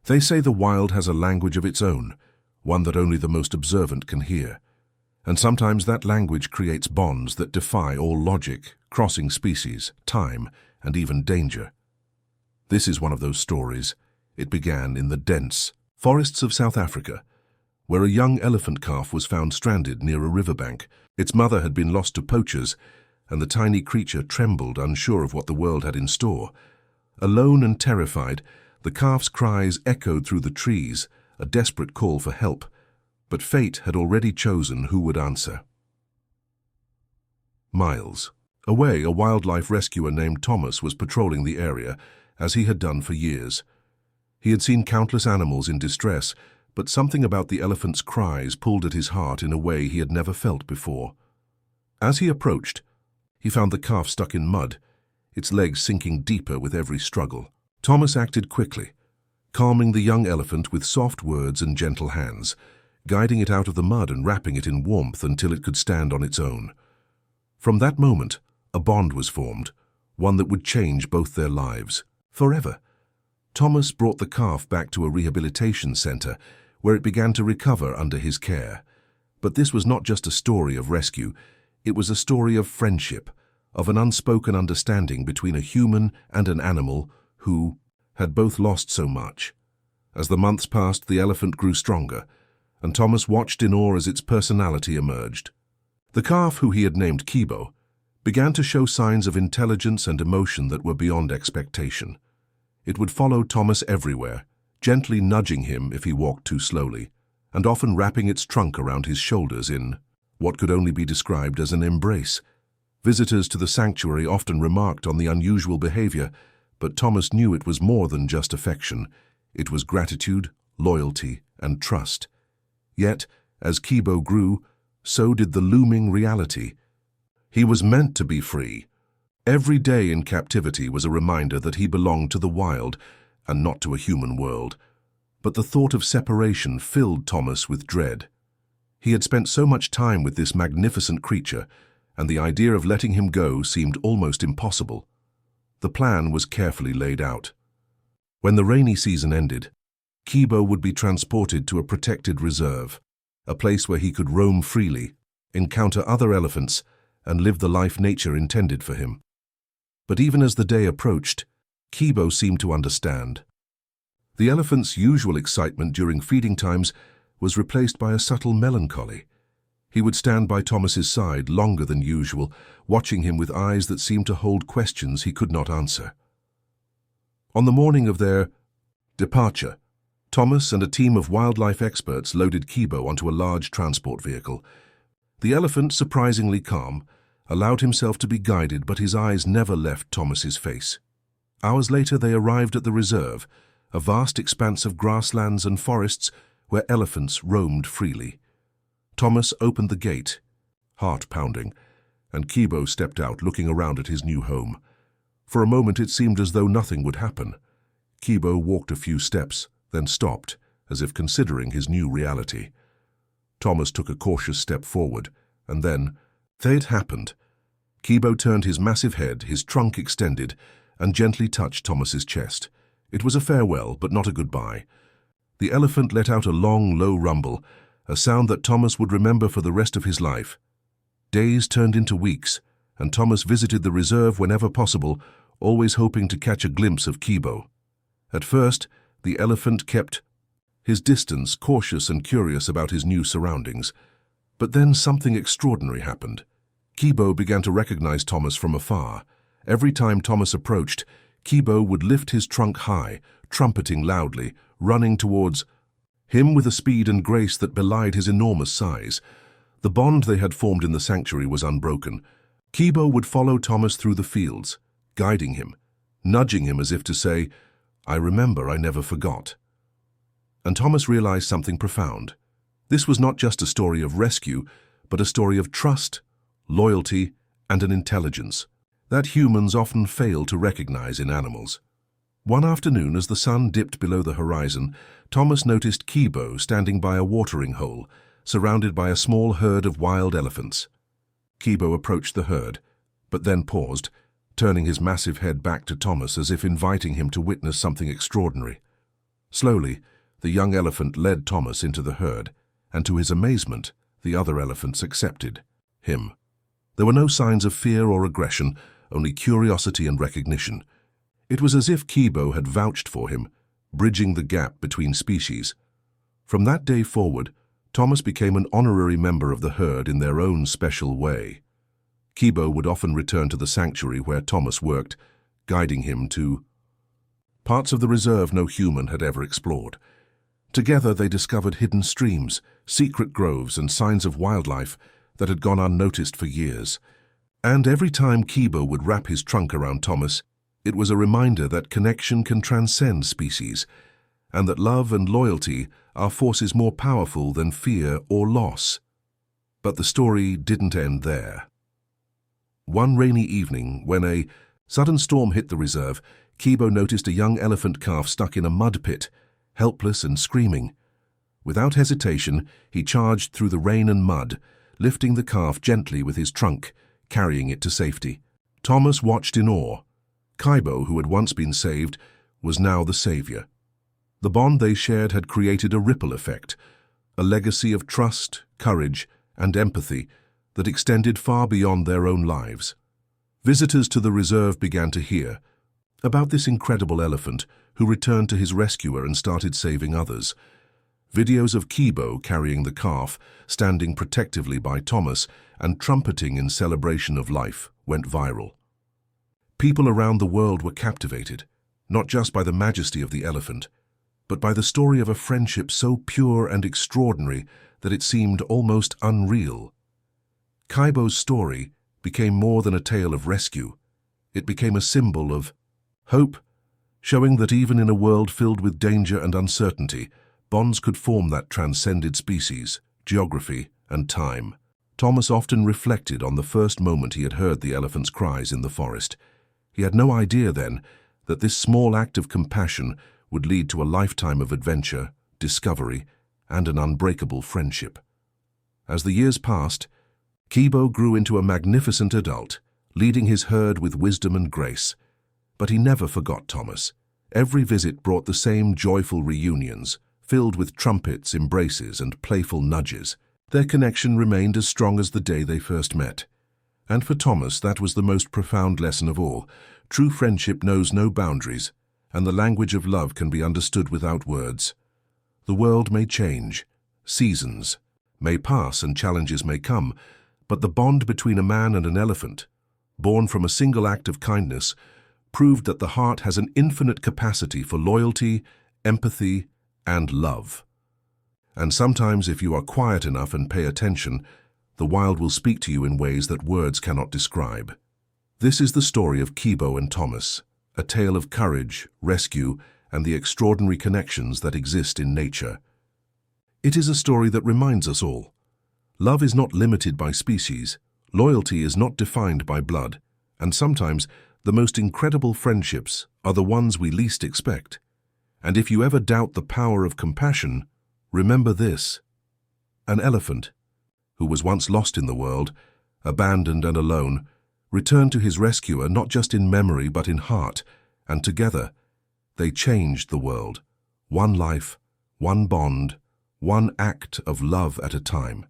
They say the wild has a language of its own, one that only the most observant can hear. And sometimes that language creates bonds that defy all logic, crossing species, time, and even danger. This is one of those stories. It began in the dense forests of South Africa, where a young elephant calf was found stranded near a riverbank. Its mother had been lost to poachers, and the tiny creature trembled, unsure of what the world had in store. Alone and terrified, the calf's cries echoed through the trees, a desperate call for help. But fate had already chosen who would answer. Miles away, a wildlife rescuer named Thomas was patrolling the area, as he had done for years. He had seen countless animals in distress, but something about the elephant's cries pulled at his heart in a way he had never felt before. As he approached, he found the calf stuck in mud, its legs sinking deeper with every struggle. Thomas acted quickly, calming the young elephant with soft words and gentle hands, guiding it out of the mud and wrapping it in warmth until it could stand on its own. From that moment, a bond was formed, one that would change both their lives, forever. Thomas brought the calf back to a rehabilitation center, where it began to recover under his care. But this was not just a story of rescue, it was a story of friendship, of an unspoken understanding between a human and an animal who had both lost so much. As the months passed, the elephant grew stronger, and Thomas watched in awe as its personality emerged. The calf, who he had named Kibo, began to show signs of intelligence and emotion that were beyond expectation. It would follow Thomas everywhere, gently nudging him if he walked too slowly, and often wrapping its trunk around his shoulders in what could only be described as an embrace. Visitors to the sanctuary often remarked on the unusual behavior, but Thomas knew it was more than just affection. It was gratitude, loyalty, and trust. Yet, as Kibo grew, so did the looming reality. He was meant to be free. Every day in captivity was a reminder that he belonged to the wild and not to a human world. But the thought of separation filled Thomas with dread. He had spent so much time with this magnificent creature, and the idea of letting him go seemed almost impossible. The plan was carefully laid out. When the rainy season ended, Kibo would be transported to a protected reserve, a place where he could roam freely, encounter other elephants, and live the life nature intended for him. But even as the day approached, Kibo seemed to understand. The elephant's usual excitement during feeding times was replaced by a subtle melancholy. He would stand by Thomas's side longer than usual, watching him with eyes that seemed to hold questions he could not answer. On the morning of their departure, Thomas and a team of wildlife experts loaded Kibo onto a large transport vehicle. The elephant, surprisingly calm, allowed himself to be guided, but his eyes never left Thomas's face. Hours later they arrived at the reserve, a vast expanse of grasslands and forests where elephants roamed freely. Thomas opened the gate, heart pounding, and Kibo stepped out, looking around at his new home. For a moment it seemed as though nothing would happen. Kibo walked a few steps, then stopped, as if considering his new reality. Thomas took a cautious step forward, and then it happened. Kibo turned his massive head, his trunk extended, and gently touched Thomas's chest. It was a farewell, but not a goodbye. The elephant let out a long, low rumble, a sound that Thomas would remember for the rest of his life. Days turned into weeks, and Thomas visited the reserve whenever possible, always hoping to catch a glimpse of Kibo. At first, the elephant kept his distance, cautious and curious about his new surroundings. But then something extraordinary happened. Kibo began to recognize Thomas from afar. Every time Thomas approached, Kibo would lift his trunk high, trumpeting loudly, running towards him with a speed and grace that belied his enormous size. The bond they had formed in the sanctuary was unbroken. Kibo would follow Thomas through the fields, guiding him, nudging him as if to say, "I remember, I never forgot." And Thomas realized something profound. This was not just a story of rescue, but a story of trust, loyalty, and an intelligence that humans often fail to recognize in animals. One afternoon, as the sun dipped below the horizon, Thomas noticed Kibo standing by a watering hole, surrounded by a small herd of wild elephants. Kibo approached the herd, but then paused, turning his massive head back to Thomas as if inviting him to witness something extraordinary. Slowly, the young elephant led Thomas into the herd, and to his amazement, the other elephants accepted him. There were no signs of fear or aggression, only curiosity and recognition. It was as if Kibo had vouched for him, bridging the gap between species. From that day forward, Thomas became an honorary member of the herd in their own special way. Kibo would often return to the sanctuary where Thomas worked, guiding him to parts of the reserve no human had ever explored. Together they discovered hidden streams, secret groves, and signs of wildlife that had gone unnoticed for years. And every time Kibo would wrap his trunk around Thomas, it was a reminder that connection can transcend species, and that love and loyalty are forces more powerful than fear or loss. But the story didn't end there. One rainy evening, when a sudden storm hit the reserve, Kibo noticed a young elephant calf stuck in a mud pit, helpless and screaming. Without hesitation, he charged through the rain and mud, lifting the calf gently with his trunk, carrying it to safety. Thomas watched in awe. Kibo, who had once been saved, was now the savior. The bond they shared had created a ripple effect, a legacy of trust, courage, and empathy that extended far beyond their own lives. Visitors to the reserve began to hear about this incredible elephant who returned to his rescuer and started saving others. Videos of Kibo carrying the calf, standing protectively by Thomas, and trumpeting in celebration of life went viral. People around the world were captivated, not just by the majesty of the elephant, but by the story of a friendship so pure and extraordinary that it seemed almost unreal. Kibo's story became more than a tale of rescue. It became a symbol of hope, showing that even in a world filled with danger and uncertainty, bonds could form that transcended species, geography, and time. Thomas often reflected on the first moment he had heard the elephant's cries in the forest. He had no idea then that this small act of compassion would lead to a lifetime of adventure, discovery, and an unbreakable friendship. As the years passed, Kibo grew into a magnificent adult, leading his herd with wisdom and grace. But he never forgot Thomas. Every visit brought the same joyful reunions, filled with trumpets, embraces, and playful nudges. Their connection remained as strong as the day they first met. And for Thomas, that was the most profound lesson of all. True friendship knows no boundaries, and the language of love can be understood without words. The world may change, seasons may pass, and challenges may come, but the bond between a man and an elephant, born from a single act of kindness, proved that the heart has an infinite capacity for loyalty, empathy, and love. And sometimes, if you are quiet enough and pay attention, the wild will speak to you in ways that words cannot describe. This is the story of Kibo and Thomas, a tale of courage, rescue, and the extraordinary connections that exist in nature. It is a story that reminds us all. Love is not limited by species, loyalty is not defined by blood, and sometimes the most incredible friendships are the ones we least expect. And if you ever doubt the power of compassion, remember this. An elephant, who was once lost in the world, abandoned and alone, returned to his rescuer not just in memory but in heart, and together they changed the world, one life, one bond, one act of love at a time.